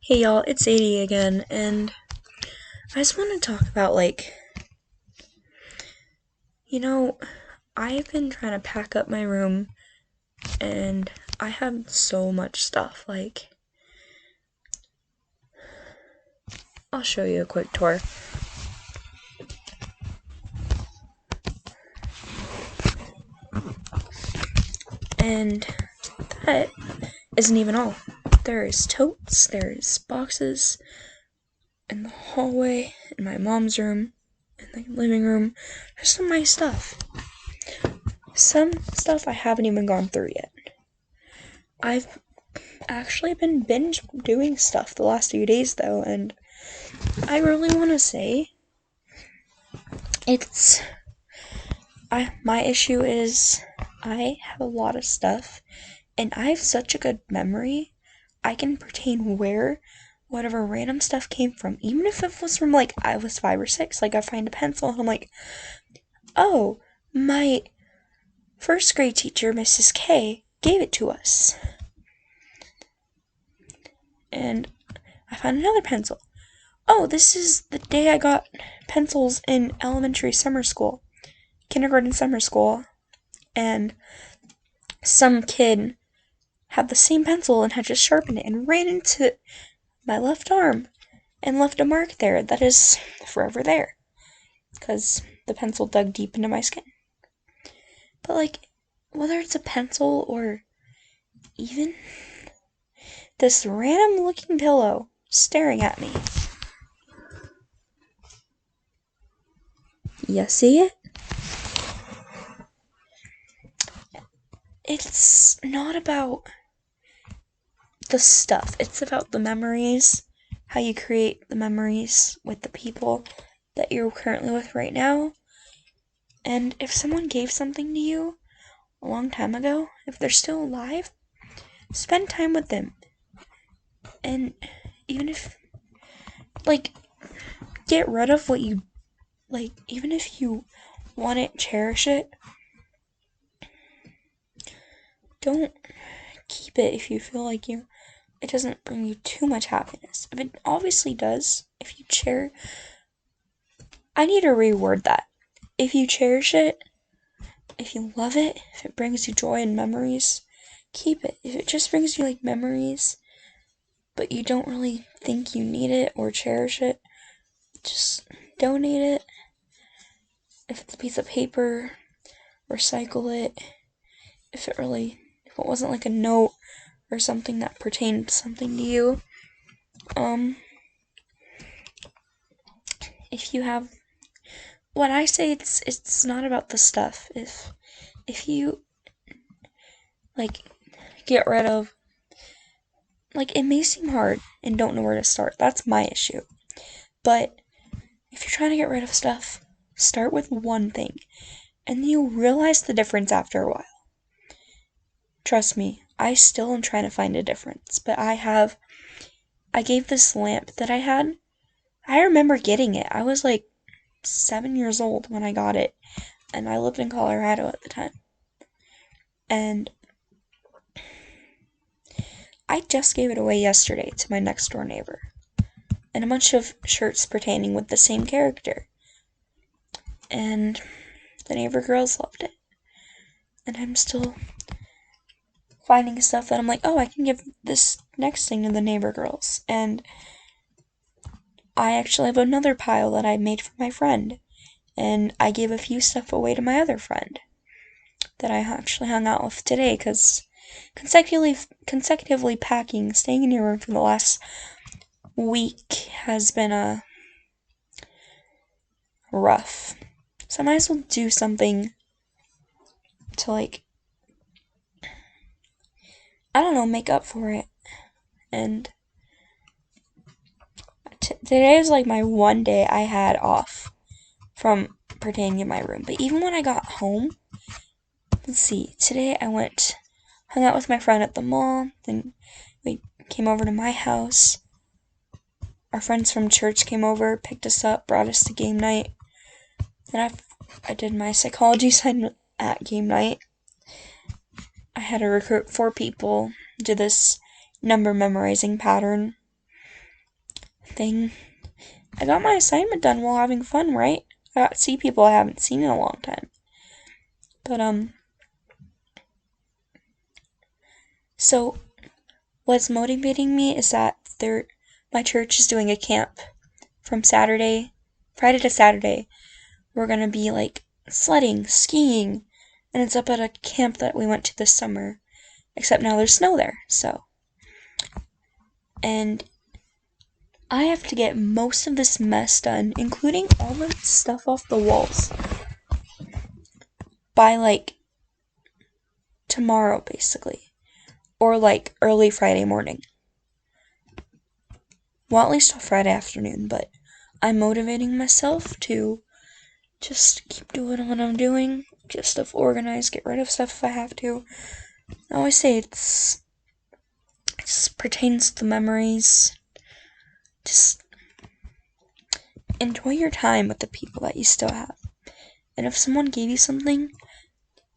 Hey y'all, it's Sadie again, and I just want to talk about, you know, I've been trying to pack up my room, and I have so much stuff. I'll show you a quick tour. And that isn't even all. There's totes, there's boxes in the hallway, in my mom's room, in the living room. There's some of my stuff. Some stuff I haven't even gone through yet. I've actually been binge doing stuff the last few days though, and I really want to say my issue is I have a lot of stuff and I have such a good memory. I can pertain where whatever random stuff came from, even if it was from I was 5 or 6. I find a pencil and I'm like, oh, my first grade teacher, Mrs. K, gave it to us. And I found another pencil. Oh, this is the day I got pencils in elementary summer school, kindergarten summer school, and some kid had the same pencil and had just sharpened it and ran into my left arm and left a mark there that is forever there because the pencil dug deep into my skin. But whether it's a pencil or even this random looking pillow staring at me. You see it? It's not about the stuff. It's about the memories, how you create the memories with the people that you're currently with right now. And if someone gave something to you a long time ago, if they're still alive, spend time with them. And even if, get rid of what you, even if you want it, cherish it. Don't keep it if you feel like it doesn't bring you too much happiness. If it obviously does, if you I need to reword that. If you cherish it, if you love it, if it brings you joy and memories, keep it. If it just brings you memories, but you don't really think you need it or cherish it, just donate it. If it's a piece of paper, recycle it. If it wasn't a note or something that pertained to something to you, if you have, when I say it's not about the stuff. If you get rid of, it may seem hard and don't know where to start. That's my issue. But if you're trying to get rid of stuff, start with one thing, and you'll realize the difference after a while. Trust me, I still am trying to find a difference, but I gave this lamp that I had. I remember getting it. I was 7 years old when I got it, and I lived in Colorado at the time. And I just gave it away yesterday to my next door neighbor, and a bunch of shirts pertaining with the same character. And the neighbor girls loved it. And I'm still finding stuff that I'm like, oh, I can give this next thing to the neighbor girls. And I actually have another pile that I made for my friend. And I gave a few stuff away to my other friend that I actually hung out with today because consecutively packing, staying in your room for the last week has been rough. So I might as well do something to I don't know, make up for it. And today is my one day I had off from pertaining in my room. But even when I got home, let's see, today I hung out with my friend at the mall, then we came over to my house. Our friends from church came over, picked us up, brought us to game night. Then I did my psychology assignment at game night. I had to recruit 4 people, do this number memorizing pattern. thing. I got my assignment done while having fun, right? I got to see people I haven't seen in a long time. But, so what's motivating me is that my church is doing a camp from Friday to Saturday. We're gonna be like sledding, skiing, and it's up at a camp that we went to this summer. Except now there's snow there, so. And I have to get most of this mess done, including all the stuff off the walls, by like tomorrow, basically. Or like early Friday morning. Well, at least till Friday afternoon, but I'm motivating myself to just keep doing what I'm doing, get stuff organized, get rid of stuff if I have to. I always say it just pertains to the memories. Just enjoy your time with the people that you still have. And if someone gave you something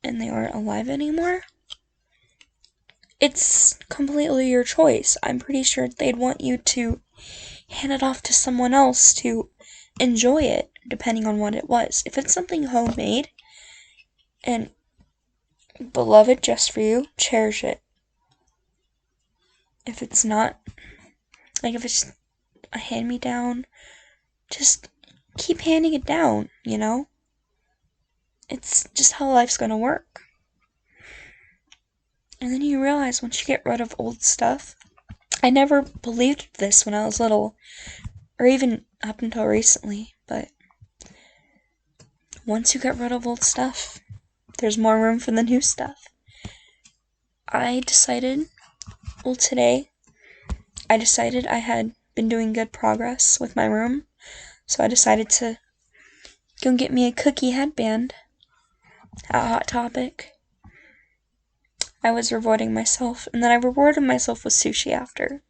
and they aren't alive anymore, it's completely your choice. I'm pretty sure they'd want you to hand it off to someone else to enjoy it, depending on what it was. If it's something homemade and beloved just for you, cherish it. If it's not, like if it's a hand-me-down, just keep handing it down, you know? It's just how life's gonna work. And then you realize once you get rid of old stuff, I never believed this when I was little, or even up until recently, but once you get rid of old stuff, there's more room for the new stuff. Today, I decided I had been doing good progress with my room, so I decided to go get me a cookie headband at Hot Topic. I was rewarding myself, and then I rewarded myself with sushi after.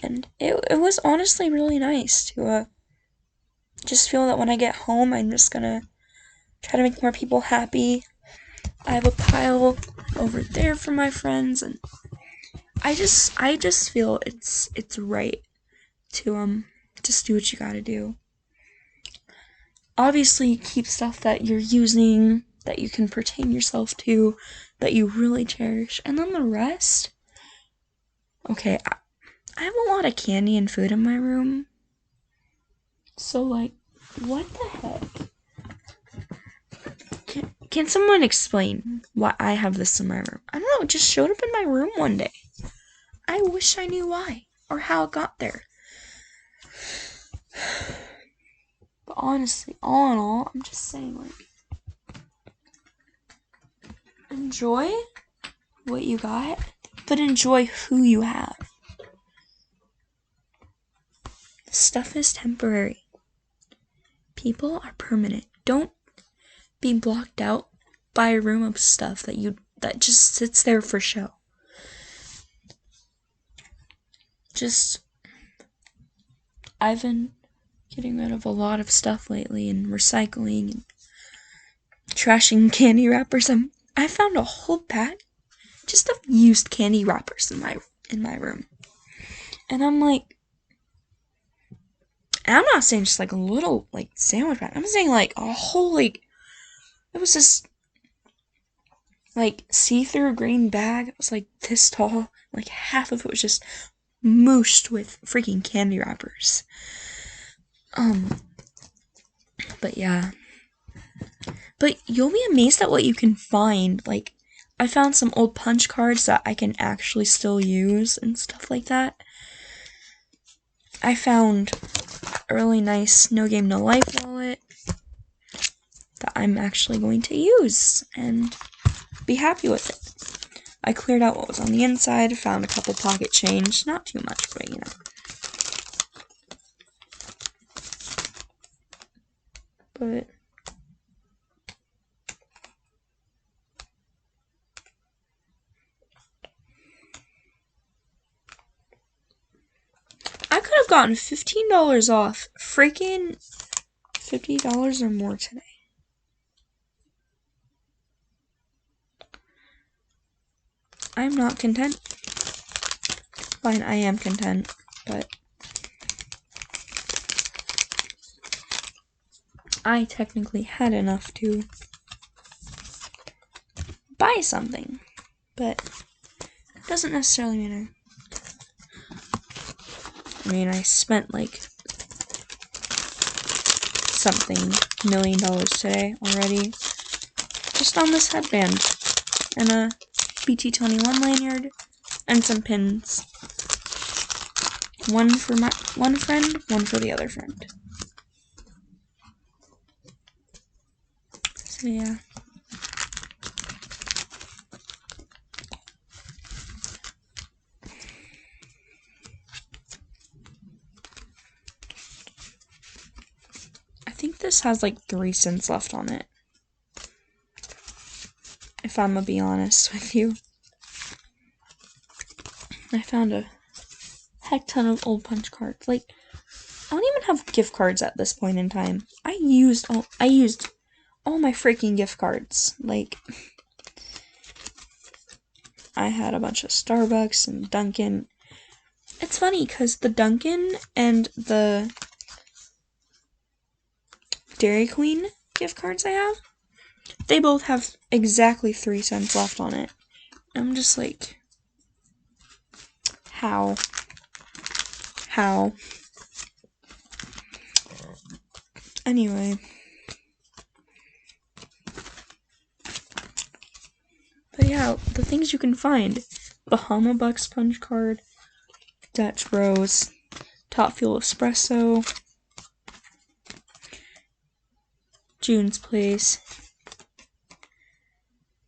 And it was honestly really nice to just feel that when I get home, I'm just gonna try to make more people happy. I have a pile over there for my friends, and I just feel it's right to just do what you gotta do. Obviously, keep stuff that you're using, that you can pertain yourself to, that you really cherish, and then the rest. Okay, I have a lot of candy and food in my room, so like, what the heck? Can someone explain why I have this in my room? I don't know, it just showed up in my room one day. I wish I knew why, or how it got there. But honestly, all in all, I'm just saying, like, enjoy what you got, but enjoy who you have. Stuff is temporary. People are permanent. Don't be blocked out by a room of stuff that just sits there for show. I've been getting rid of a lot of stuff lately and recycling and trashing candy wrappers. I found a whole bag just of used candy wrappers in my room. And I'm like, and I'm not saying just like a little like sandwich bag. I'm saying like a whole like, it was this like see-through green bag. It was like this tall. Like half of it was just mooshed with freaking candy wrappers. But yeah. But you'll be amazed at what you can find. Like, I found some old punch cards that I can actually still use and stuff like that. I found a really nice No Game No Life wallet that I'm actually going to use and be happy with it. I cleared out what was on the inside, found a couple pocket change, not too much, but you know. But I could have gotten $15 off freaking $50 or more today. I'm not content. Fine, I am content, but I technically had enough to buy something, but it doesn't necessarily matter. I mean, I spent like something $1 million today already just on this headband and a BT21 lanyard and some pins. One for my one friend, one for the other friend. So yeah. I think this has like 3 cents left on it, if I'm gonna be honest with you. I found a heck ton of old punch cards. Like, I don't even have gift cards at this point in time. I used all my freaking gift cards. Like, I had a bunch of Starbucks and Dunkin'. It's funny because the Dunkin' and the Dairy Queen gift cards I have, they both have exactly 3 cents left on it. I'm just like, how? Anyway. But yeah, the things you can find. Bahama Bucks punch card, Dutch Bros, Top Fuel Espresso, June's Place,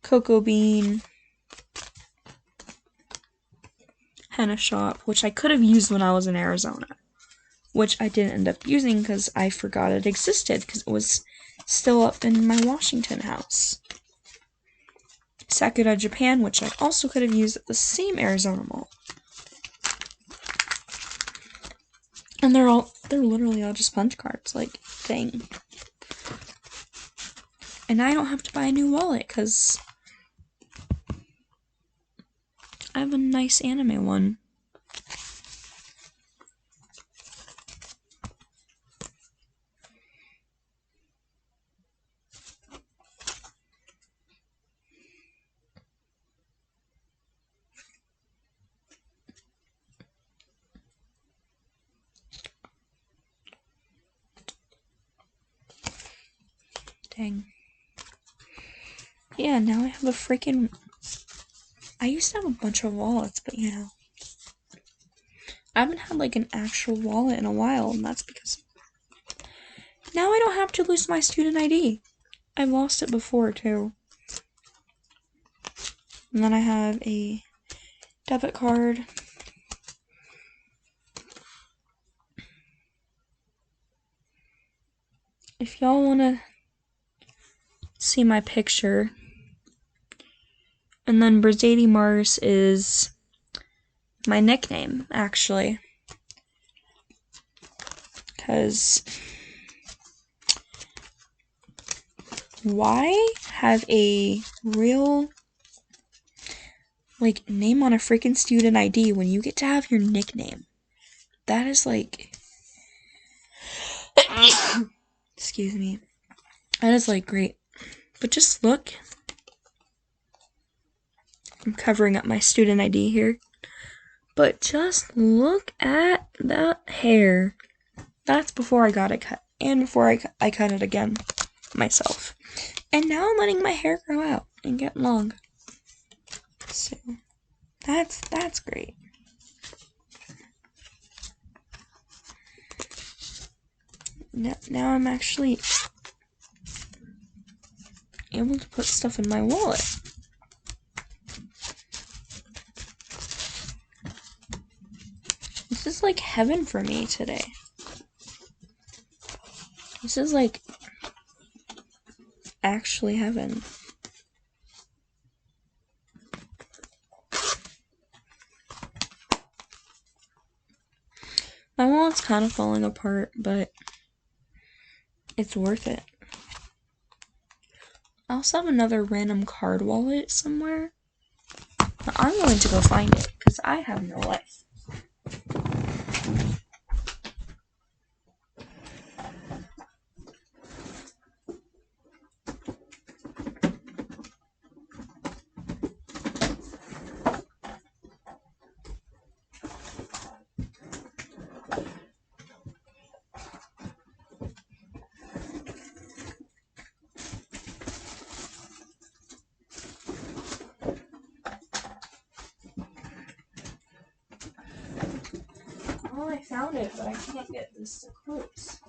Cocoa Bean, Henna Shop, which I could have used when I was in Arizona, which I didn't end up using because I forgot it existed because it was still up in my Washington house. Sakura Japan, which I also could have used at the same Arizona mall. And they're literally all just punch cards, like, dang. And I don't have to buy a new wallet, because I have a nice anime one. Dang. Yeah, now I have a freaking... I used to have a bunch of wallets, but you know. I haven't had like an actual wallet in a while, and that's because now I don't have to lose my student ID. I've lost it before, too. And then I have a debit card. If y'all want to see my picture, and then Brazady Mars is my nickname, actually. Because why have a real, like, name on a freaking student ID when you get to have your nickname? That is, like... Excuse me. That is, like, great. But just look. I'm covering up my student ID here. But just look at that hair. That's before I got it cut. And before I cut it again myself. And now I'm letting my hair grow out and get long. So, that's great. Now I'm actually able to put stuff in my wallet. This is like heaven for me today. This is like actually heaven. My wallet's kind of falling apart, but it's worth it. I also have another random card wallet somewhere. But I'm going to go find it, because I have no life. I found it, but I can't get this to close.